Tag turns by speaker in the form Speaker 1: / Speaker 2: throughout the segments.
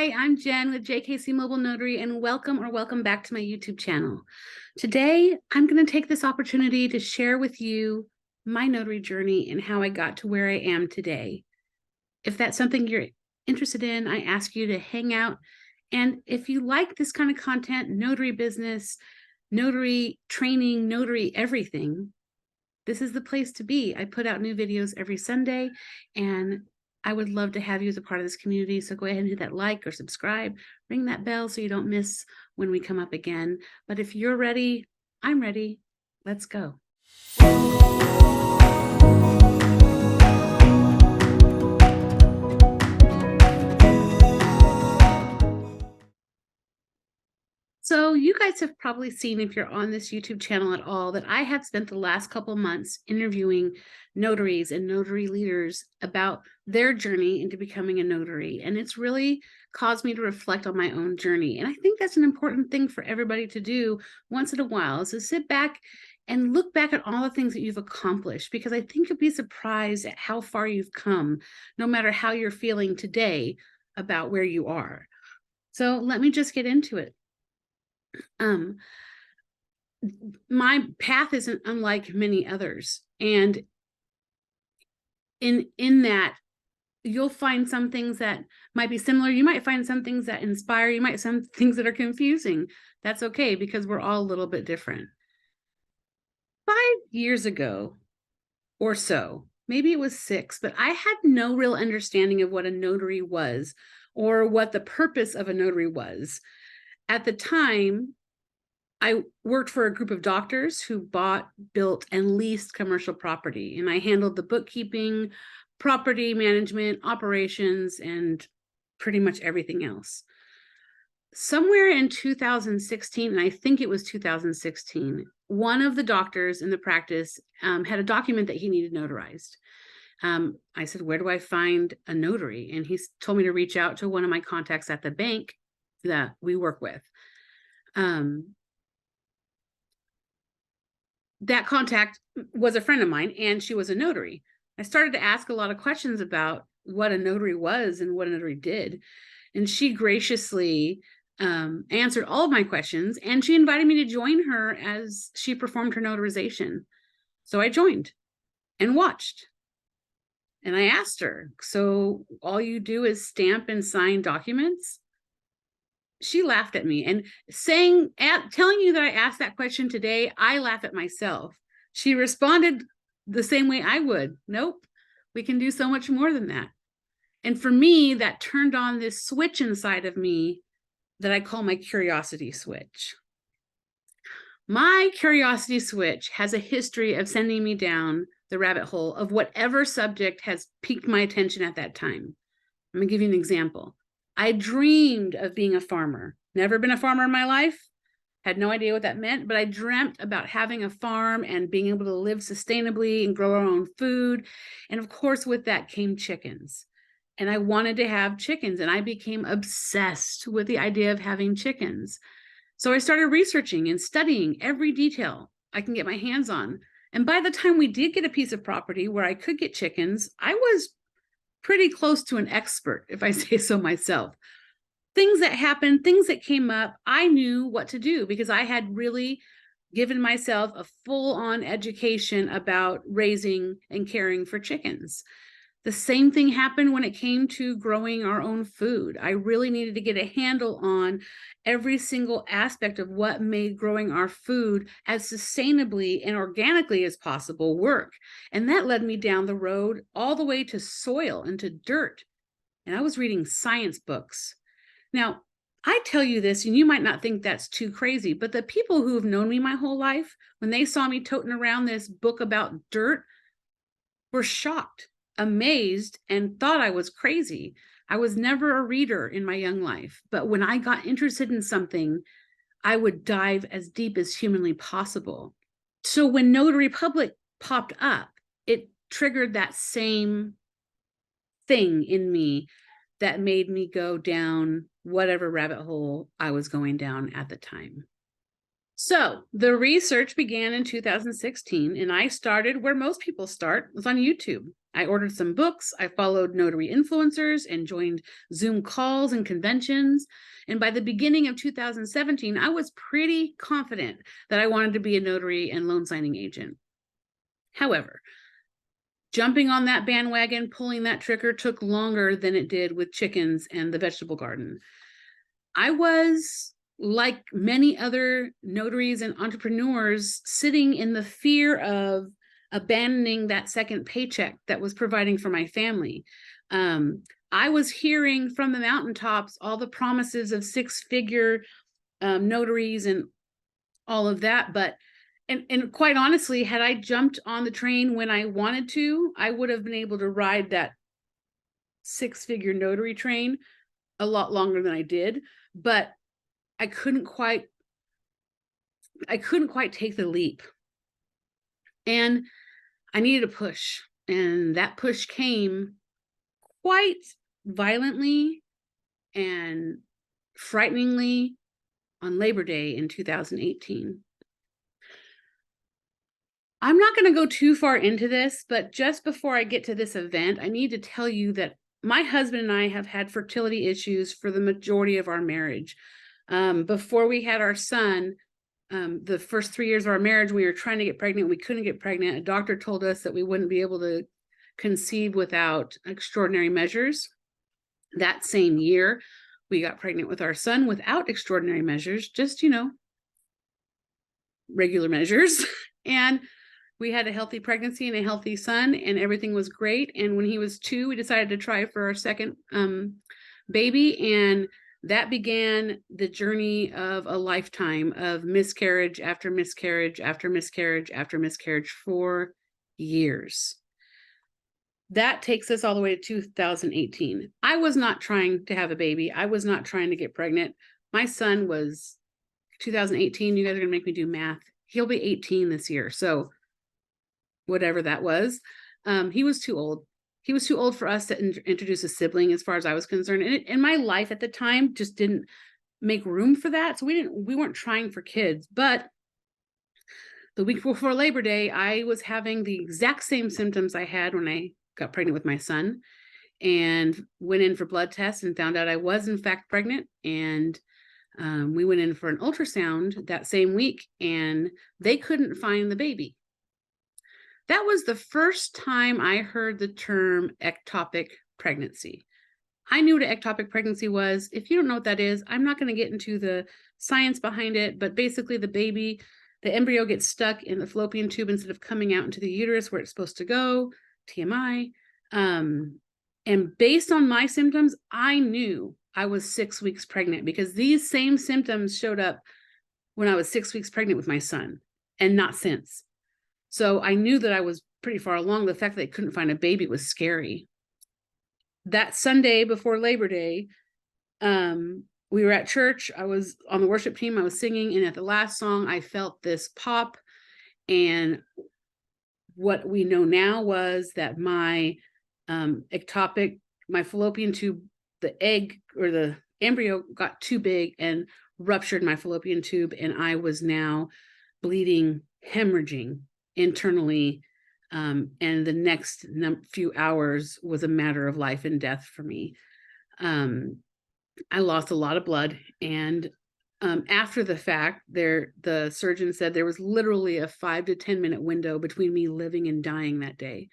Speaker 1: Hi, I'm Jen with JKC Mobile Notary, and welcome back to my YouTube channel. Today, I'm going to take this opportunity to share with you my notary journey and how I got to where I am today. If that's something you're interested in, I ask you to hang out. And if you like this kind of content, notary business, notary training, notary everything, this is the place to be. I put out new videos every Sunday, and I would love to have you as a part of this community. So go ahead and hit that like or subscribe, ring that bell so you don't miss when we come up again. But if you're ready, I'm ready. Let's go. So you guys have probably seen, if you're on this YouTube channel at all, that I have spent the last couple months interviewing notaries and notary leaders about their journey into becoming a notary. And it's really caused me to reflect on my own journey. And I think that's an important thing for everybody to do once in a while, is to sit back and look back at all the things that you've accomplished, because I think you'll be surprised at how far you've come, no matter how you're feeling today about where you are. So let me just get into it. My path isn't unlike many others, and in that you'll find some things that might be similar. You might find some things that inspire. You might some things that are confusing. That's okay, because we're all a little bit different. 5 years ago or so, maybe it was 6, but I had no real understanding of what a notary was or what the purpose of a notary was. At the time, I worked for a group of doctors who bought, built, and leased commercial property, and I handled the bookkeeping, property management, operations, and pretty much everything else. Somewhere in 2016, and I think it was 2016, one of the doctors in the practice had a document that he needed notarized. I said, where do I find a notary? And he told me to reach out to one of my contacts at the bank that we work with. That contact was a friend of mine, and she was a notary. I started to ask a lot of questions about what a notary was and what a notary did. And she graciously answered all of my questions, and she invited me to join her as she performed her notarization. So I joined and watched. And I asked her, so all you do is stamp and sign documents? She laughed at me, and telling you that I asked that question today, I laugh at myself. She responded the same way I would. Nope, we can do so much more than that. And for me, that turned on this switch inside of me that I call my curiosity switch. My curiosity switch has a history of sending me down the rabbit hole of whatever subject has piqued my attention at that time. I'm gonna give you an example. I dreamed of being a farmer. Never been a farmer in my life. Had no idea what that meant, but I dreamt about having a farm and being able to live sustainably and grow our own food. And of course, with that came chickens. And I wanted to have chickens, and I became obsessed with the idea of having chickens. So I started researching and studying every detail I can get my hands on. And by the time we did get a piece of property where I could get chickens, I was pretty close to an expert, if I say so myself. Things that happened, things that came up, I knew what to do because I had really given myself a full-on education about raising and caring for chickens. The same thing happened when it came to growing our own food. I really needed to get a handle on every single aspect of what made growing our food as sustainably and organically as possible work. And that led me down the road all the way to soil and to dirt. And I was reading science books. Now, I tell you this, and you might not think that's too crazy, but the people who have known me my whole life, when they saw me toting around this book about dirt, were shocked, amazed, and thought I was crazy. I was never a reader in my young life, but when I got interested in something, I would dive as deep as humanly possible. So when Notary Public popped up, it triggered that same thing in me that made me go down whatever rabbit hole I was going down at the time. So the research began in 2016, and I started where most people start, was on YouTube. I ordered some books, I followed notary influencers, and joined Zoom calls and conventions. And by the beginning of 2017, I was pretty confident that I wanted to be a notary and loan signing agent. However, jumping on that bandwagon, pulling that trigger took longer than it did with chickens and the vegetable garden. I was, like many other notaries and entrepreneurs, sitting in the fear of abandoning that second paycheck that was providing for my family. I was hearing from the mountaintops all the promises of six-figure notaries and all of that, but and quite honestly, had I jumped on the train when I wanted to, I would have been able to ride that six-figure notary train a lot longer than I did, but I couldn't quite take the leap. And I needed a push, and that push came quite violently and frighteningly on Labor Day in 2018. I'm not going to go too far into this, but just before I get to this event, I need to tell you that my husband and I have had fertility issues for the majority of our marriage. Before we had our son, the first 3 years of our marriage, we were trying to get pregnant. We couldn't get pregnant. A doctor told us that we wouldn't be able to conceive without extraordinary measures. That same year, we got pregnant with our son without extraordinary measures, just, regular measures. And we had a healthy pregnancy and a healthy son, and everything was great. And when he was 2, we decided to try for our second baby. And that began the journey of a lifetime of miscarriage after miscarriage after miscarriage after miscarriage for years. That takes us all the way to 2018. I was not trying to have a baby. I was not trying to get pregnant. My son was 2018. You guys are going to make me do math. He'll be 18 this year. So whatever that was, he was too old. He was too old for us to introduce a sibling, as far as I was concerned. And my life at the time just didn't make room for that. So we weren't trying for kids. But the week before Labor Day, I was having the exact same symptoms I had when I got pregnant with my son, and went in for blood tests and found out I was in fact pregnant. And we went in for an ultrasound that same week, and they couldn't find the baby. That was the first time I heard the term ectopic pregnancy. I knew what an ectopic pregnancy was. If you don't know what that is, I'm not going to get into the science behind it, but basically the embryo gets stuck in the fallopian tube instead of coming out into the uterus where it's supposed to go, TMI. And based on my symptoms, I knew I was 6 weeks pregnant, because these same symptoms showed up when I was 6 weeks pregnant with my son, and not since. So I knew that I was pretty far along. The fact that they couldn't find a baby was scary. That Sunday before Labor Day, we were at church. I was on the worship team. I was singing, and at the last song, I felt this pop. And what we know now was that my ectopic, my fallopian tube, the egg or the embryo got too big and ruptured my fallopian tube, and I was now bleeding, hemorrhaging internally, and the next few hours was a matter of life and death for me. I lost a lot of blood, and after the fact, the surgeon said there was literally a 5 to 10 minute window between me living and dying that day.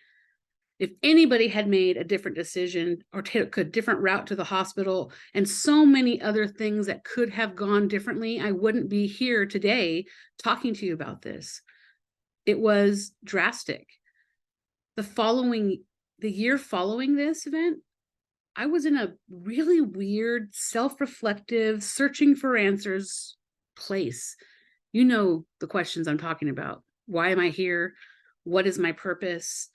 Speaker 1: If anybody had made a different decision or took a different route to the hospital, and so many other things that could have gone differently, I wouldn't be here today talking to you about this. It was drastic. The year following this event, I was in a really weird, self-reflective, searching for answers place. You know the questions I'm talking about. Why am I here? What is my purpose?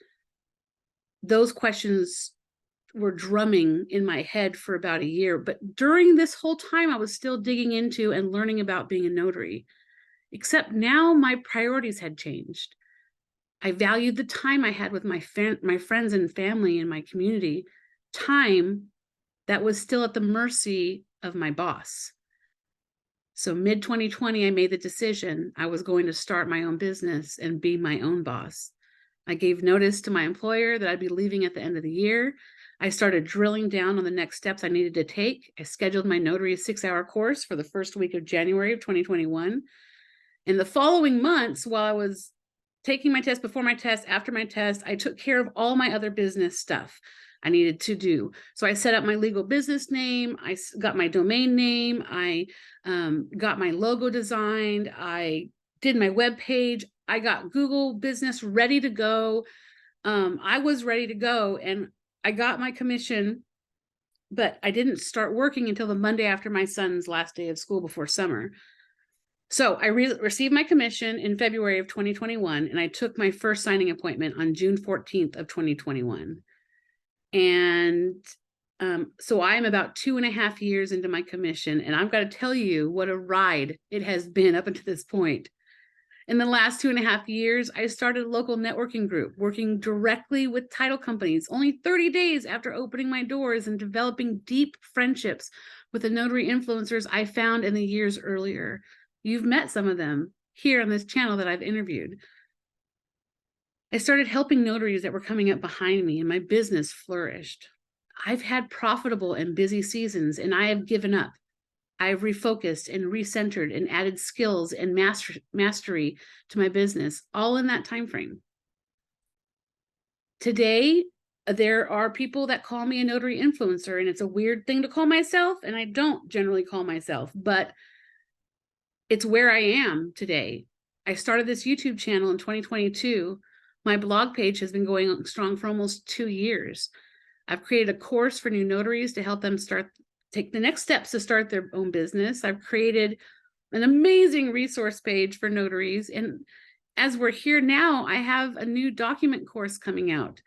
Speaker 1: Those questions were drumming in my head for about a year. But during this whole time, I was still digging into and learning about being a notary. Except now my priorities had changed. I valued the time I had with my friends and family and my community, time that was still at the mercy of my boss. So mid-2020, I made the decision I was going to start my own business and be my own boss. I gave notice to my employer that I'd be leaving at the end of the year. I started drilling down on the next steps I needed to take. I scheduled my notary 6-hour course for the first week of January of 2021. In the following months, while I was taking my test, before my test, after my test, I took care of all my other business stuff I needed to do. So I set up my legal business name. I got my domain name. I got my logo designed. I did my web page. I got Google Business ready to go. I was ready to go, and I got my commission, but I didn't start working until the Monday after my son's last day of school before summer. So I received my commission in February of 2021, and I took my first signing appointment on June 14th of 2021. And so I am about 2.5 years into my commission, and I've got to tell you what a ride it has been up until this point. In the last 2.5 years, I started a local networking group working directly with title companies only 30 days after opening my doors, and developing deep friendships with the notary influencers I found in the years earlier. You've met some of them here on this channel that I've interviewed. I started helping notaries that were coming up behind me, and my business flourished. I've had profitable and busy seasons, and I have given up. I've refocused and recentered and added skills and mastery to my business, all in that time frame. Today, there are people that call me a notary influencer, and it's a weird thing to call myself, and I don't generally call myself, but it's where I am today. I started this YouTube channel in 2022. My blog page has been going strong for almost 2 years. I've created a course for new notaries to help them take the next steps to start their own business. I've created an amazing resource page for notaries. And as we're here now, I have a new document course coming out.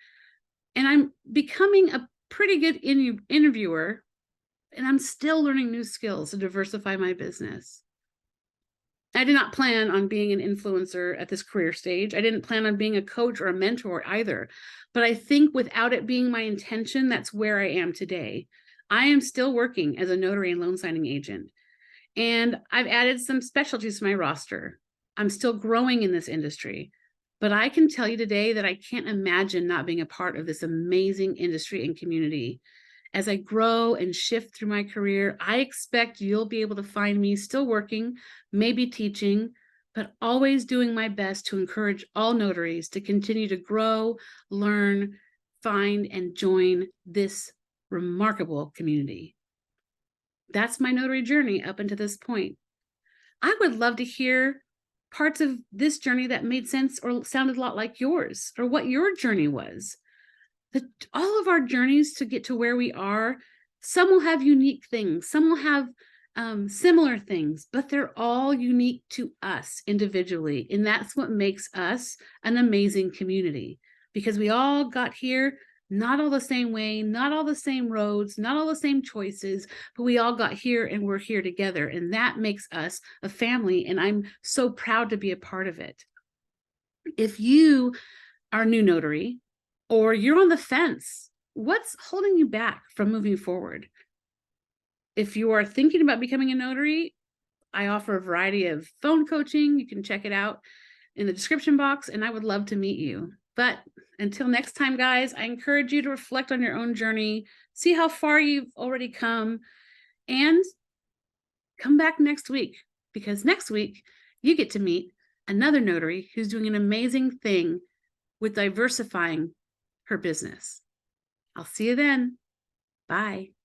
Speaker 1: And I'm becoming a pretty good interviewer, and I'm still learning new skills to diversify my business. I did not plan on being an influencer at this career stage. I didn't plan on being a coach or a mentor either. But I think without it being my intention, that's where I am today. I am still working as a notary and loan signing agent, and I've added some specialties to my roster. I'm still growing in this industry, but I can tell you today that I can't imagine not being a part of this amazing industry and community. As I grow and shift through my career, I expect you'll be able to find me still working, maybe teaching, but always doing my best to encourage all notaries to continue to grow, learn, find, and join this remarkable community. That's my notary journey up until this point. I would love to hear parts of this journey that made sense or sounded a lot like yours, or what your journey was. All of our journeys to get to where we are, some will have unique things, some will have similar things, but they're all unique to us individually. And that's what makes us an amazing community, because we all got here not all the same way, not all the same roads, not all the same choices, but we all got here and we're here together. And that makes us a family. And I'm so proud to be a part of it. If you are a new notary, or you're on the fence, what's holding you back from moving forward? If you are thinking about becoming a notary, I offer a variety of phone coaching. You can check it out in the description box, and I would love to meet you. But until next time, guys, I encourage you to reflect on your own journey, see how far you've already come, and come back next week, because next week you get to meet another notary who's doing an amazing thing with diversifying her business. I'll see you then. Bye.